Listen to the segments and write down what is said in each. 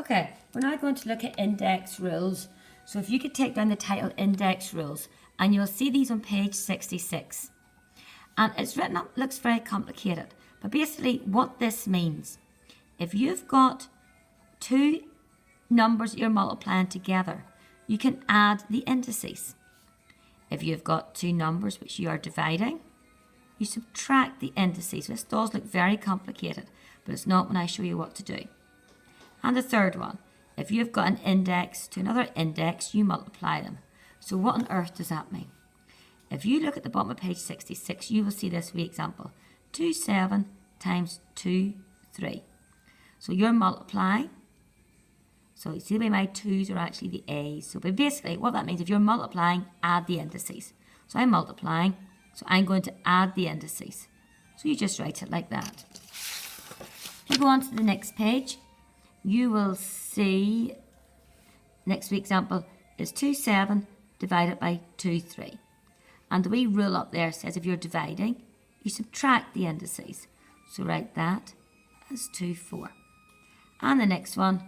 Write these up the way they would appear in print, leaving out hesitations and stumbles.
Okay, we're now going to look at index rules. So if you could take down the title Index Rules, and you'll see these on page 66. And it's written up, looks very complicated, but basically what this means, if you've got two numbers that you're multiplying together, you can add the indices. If you've got two numbers which you are dividing, you subtract the indices. This does look very complicated, but it's not when I show you what to do. And the third one, if you've got an index to another index, you multiply them. So what on earth does that mean? If you look at the bottom of page 66, you will see this wee example. 2, 7 times 2, 3. So you're multiplying. So you see the way my 2's are actually the A's. So but basically what that means, if you're multiplying, add the indices. So I'm multiplying, so I'm going to add the indices. So you just write it like that. If you go on to the next page, you will see, next example is 2, 7 divided by 2, 3. And the wee rule up there says if you're dividing, you subtract the indices. So write that as 2, 4. And the next one,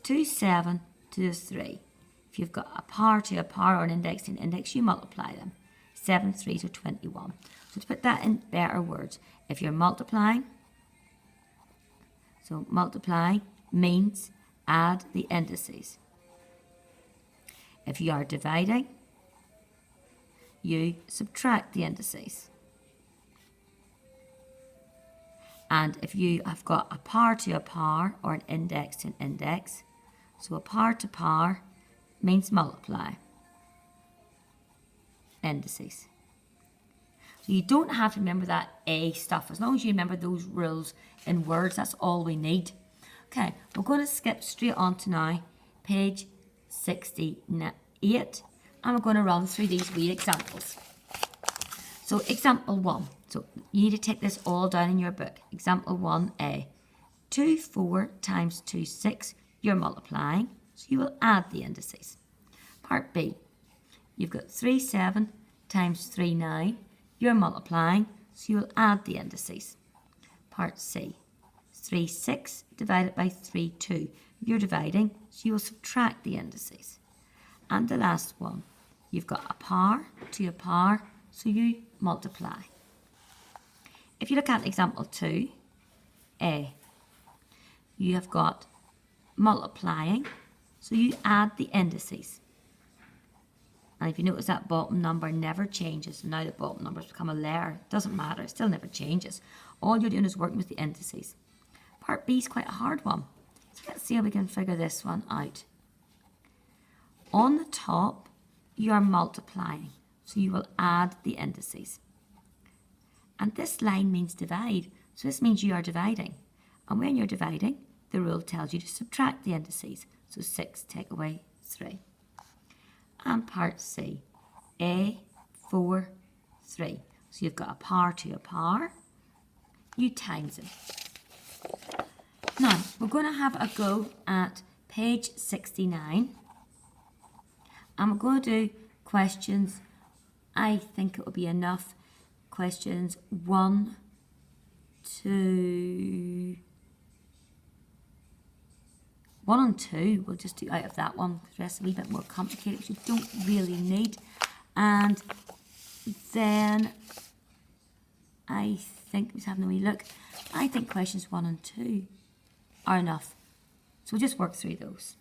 2, 7 to the 3. If you've got a power to a power or an index to an index, you multiply them. 7 3s are 21. So to put that in better words, if you're multiplying, so multiplying means add the indices. If you are dividing, you subtract the indices. And if you have got a power to a power or an index to an index, so a power to power means multiply indices. So you don't have to remember that A stuff. As long as you remember those rules in words, that's all we need. Okay, we're going to skip straight on to now page 68, and we're going to run through these wee examples. So example 1. So you need to take this all down in your book. Example 1A. 2, 4 times 2, 6. You're multiplying, so you will add the indices. Part B. You've got 3, 7 times 3, 9. You're multiplying, so you will add the indices. Part C. 3, 6 divided by 3, 2. You're dividing, so you will subtract the indices. And the last one, you've got a power to a power, so you multiply. If you look at example 2A, you have got multiplying, so you add the indices. And if you notice that bottom number never changes, now the bottom number has become a layer, it doesn't matter, it still never changes. All you're doing is working with the indices. Part B is quite a hard one. So let's see how we can figure this one out. On the top, you are multiplying, so you will add the indices. And this line means divide, so this means you are dividing. And when you're dividing, the rule tells you to subtract the indices. So 6 take away 3. And part C, A, 4, 3. So you've got a power to a power, you times it. Now, we're going to have a go at page 69. And we're going to do questions, I think it will be enough, questions 1 to 1 and 2, we'll just do out of that one. The rest a wee bit more complicated, which you don't really need. And then I think, let's have a wee look. I think questions 1 and 2 are enough. So we'll just work through those.